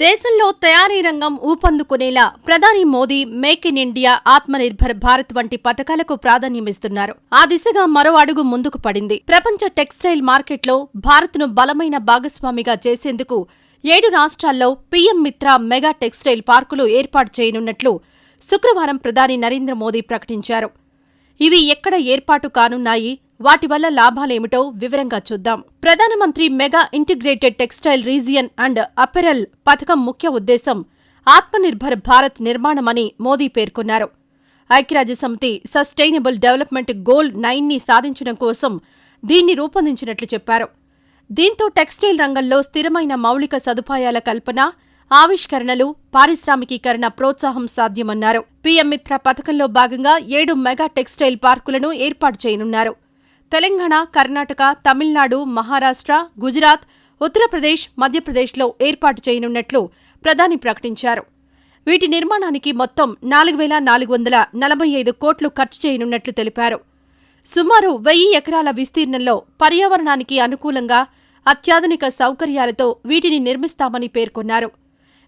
దేశంలో తయారీ రంగం ఊపందుకునేలా ప్రధాని Modi make in India, Atmanirbhar Bharat వంటి పథకాలకు ప్రాధాన్యమిస్తున్నారు. ఆ దిశగా మరో అడుగు ముందుకు పడింది. ప్రపంచ టెక్స్టైల్ మార్కెట్లో భారత్ను బలమైన భాగస్వామిగా చేసేందుకు 7 రాష్ట్రాల్లో పీఎం మిత్ర మెగా టెక్స్టైల్ పార్కులు ఏర్పాటు చేయనున్నట్లు శుక్రవారం ప్రధాని నరేంద్ర మోదీ ప్రకటించారు. ఇవి ఎక్కడ ఏర్పాటు కానున్నాయి, వాటి వల్ల లాభాలేమిటో వివరంగా చూద్దాం. ప్రధానమంత్రి mega integrated textile region and apparel పథకం ముఖ్య ఉద్దేశం ఆత్మనిర్భర్ భారత్ నిర్మాణమని మోదీ పేర్కొన్నారు. ఐక్యరాజ్యసమితి సస్టైనబుల్ డెవలప్మెంట్ గోల్ 9ని సాధించడం కోసం దీన్ని రూపొందించినట్లు చెప్పారు. దీంతో టెక్స్టైల్ రంగంలో స్థిరమైన మౌలిక సదుపాయాల కల్పన, ఆవిష్కరణలు, పారిశ్రామికీకరణ ప్రోత్సాహం సాధ్యమన్నారు. పీఎం మిత్ర పథకంలో భాగంగా 7 మెగా టెక్స్టైల్ పార్కులను ఏర్పాటు చేయనున్నారు. తెలంగాణ, కర్ణాటక, తమిళనాడు, మహారాష్ట్ర, గుజరాత్, ఉత్తరప్రదేశ్, మధ్యప్రదేశ్లో ఏర్పాటు చేయనున్నట్లు ప్రధాని ప్రకటించారు. వీటి నిర్మాణానికి మొత్తం 4,445 కోట్లు ఖర్చు చేయనున్నట్లు తెలిపారు. సుమారు 1000 ఎకరాల విస్తీర్ణంలో పర్యావరణానికి అనుకూలంగా అత్యాధునిక సౌకర్యాలతో వీటిని నిర్మిస్తామని పేర్కొన్నారు.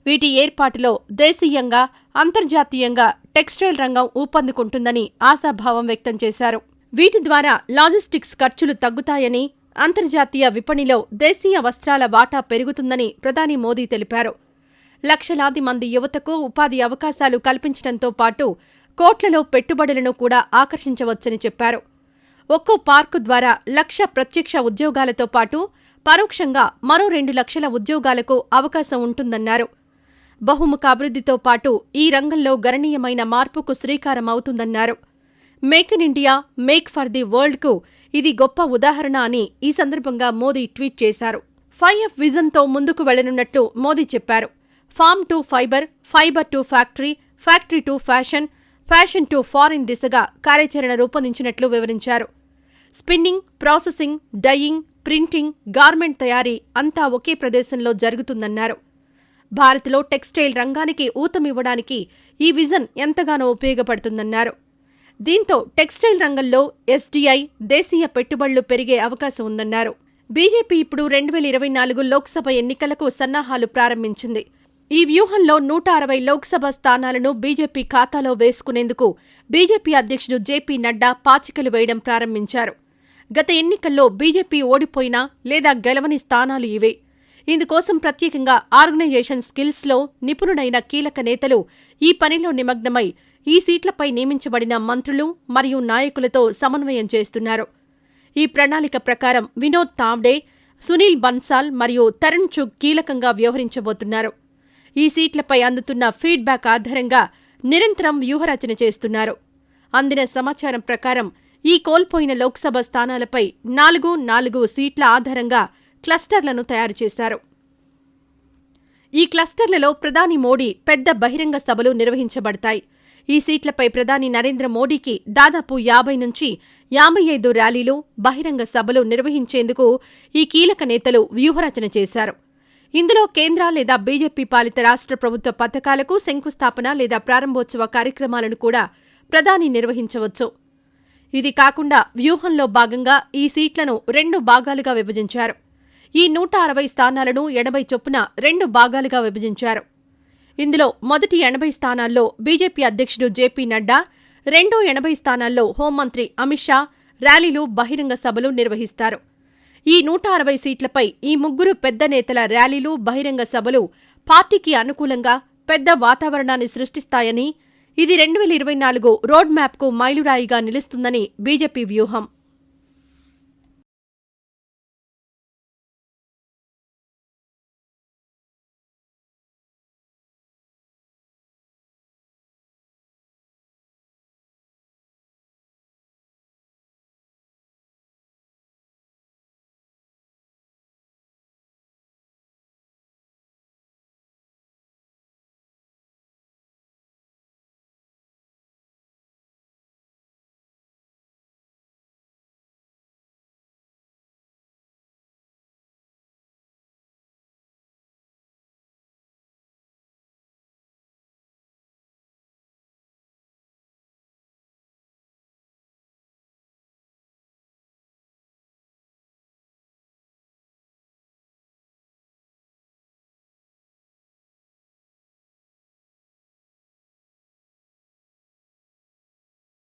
వీటి ఏర్పాటులో దేశీయంగా, అంతర్జాతీయంగా టెక్స్టైల్ రంగం ఊపందుకుంటుందని ఆశాభావం వ్యక్తం చేశారు. వీటి ద్వారా లాజిస్టిక్స్ ఖర్చులు తగ్గుతాయని, అంతర్జాతీయ విపణిలో దేశీయ వస్త్రాల వాటా పెరుగుతుందని ప్రధాని మోదీ తెలిపారు. లక్షలాది మంది యువతకు ఉపాధి అవకాశాలు కల్పించడంతో పాటు కోట్లలో పెట్టుబడులను కూడా ఆకర్షించవచ్చని చెప్పారు. ఒక్కో పార్కు ద్వారా 1,00,000 ప్రత్యక్ష ఉద్యోగాలతో పాటు పరోక్షంగా మరో 2 లక్షల ఉద్యోగాలకు అవకాశం ఉంటుందన్నారు. బహుముఖ అభివృద్ధితో పాటు ఈ రంగంలో గణనీయమైన మార్పుకు శ్రీకారం అవుతుందన్నారు. Make in India, make for the వరల్డ్కు ఇది గొప్ప ఉదాహరణ అని ఈ సందర్భంగా మోదీ ట్వీట్ చేశారు. 5F విజన్తో ముందుకు వెళ్లనున్నట్లు మోదీ చెప్పారు. Farm to fibre, fibre to factory, factory to fashion, fashion to foreign దిశగా కార్యాచరణ రూపొందించినట్లు వివరించారు. Spinning, processing, dyeing, printing, garment తయారీ అంతా ఒకే ప్రదేశంలో జరుగుతుందన్నారు. భారత్లో టెక్స్టైల్ రంగానికి ఊతమివ్వడానికి ఈ విజన్ ఎంతగానో ఉపయోగపడుతుందన్నారు. దీంతో టెక్స్టైల్ రంగంలో ఎస్డీఐ, దేశీయ పెట్టుబడులు పెరిగే అవకాశం ఉందన్నారు. బీజేపీ ఇప్పుడు 2024 లోక్సభ ఎన్నికలకు సన్నాహాలు ప్రారంభించింది. ఈ వ్యూహంలో 160 లోక్సభ స్థానాలను బీజేపీ ఖాతాలో వేసుకునేందుకు బీజేపీ అధ్యక్షుడు జేపీ నడ్డా పాచికలు వేయడం ప్రారంభించారు. గత ఎన్నికల్లో బీజేపీ ఓడిపోయినా లేదా గెలవని స్థానాలు ఇవే. ఇందుకోసం ప్రత్యేకంగా ఆర్గనైజేషన్ స్కిల్స్లో నిపుణుడైన కీలక నేతలు ఈ పనిలో నిమగ్నమై ఈ సీట్లపై నియమించబడిన మంత్రులు మరియు నాయకులతో సమన్వయం చేస్తున్నారు. ఈ ప్రణాళిక ప్రకారం వినోద్ తావ్డే, సునీల్ బన్సాల్ మరియు తరుణ్ చుగ్ కీలకంగా వ్యవహరించబోతున్నారు. ఈ సీట్లపై అందుతున్న ఫీడ్బ్యాక్ ఆధారంగా నిరంతరం వ్యూహరచన చేస్తున్నారు. అందిన సమాచారం ప్రకారం ఈ కోల్పోయిన లోక్సభ స్థానాలపై 4 సీట్ల ఆధారంగా క్లస్టర్లను తయారు చేశారు. ఈ క్లస్టర్లలో ప్రధాని మోడీ పెద్ద బహిరంగ సభలు నిర్వహించబడతాయి. ఈ సీట్లపై ప్రధాని నరేంద్ర మోడీకి దాదాపు 50 నుంచి 55 ర్యాలీలు, బహిరంగ సభలు నిర్వహించేందుకు ఈ కీలక నేతలు వ్యూహరచన చేశారు. ఇందులో కేంద్ర లేదా బీజేపీ పాలిత రాష్ట్ర ప్రభుత్వ పథకాలకు శంకుస్థాపన లేదా ప్రారంభోత్సవ కార్యక్రమాలను కూడా ప్రధాని నిర్వహించవచ్చు. ఇది కాకుండా వ్యూహంలో భాగంగా ఈ సీట్లను 2 భాగాలుగా విభజించారు. ఈ 160 స్థానాలను 80 చొప్పున 2 భాగాలుగా విభజించారు. ఇందులో మొదటి 80 స్థానాల్లో బీజేపీ అధ్యక్షుడు జేపీ నడ్డా, రెండో 80 స్థానాల్లో హోంమంత్రి అమిత్ షా ర్యాలీలు, బహిరంగ సభలు నిర్వహిస్తారు. ఈ 160 సీట్లపై ఈ 3 పెద్ద నేతల ర్యాలీలు, బహిరంగ సభలు పార్టీకి అనుకూలంగా పెద్ద వాతావరణాన్ని సృష్టిస్తాయని, ఇది 2024 రోడ్ మ్యాప్కు మైలురాయిగా నిలుస్తుందని బీజేపీ వ్యూహం.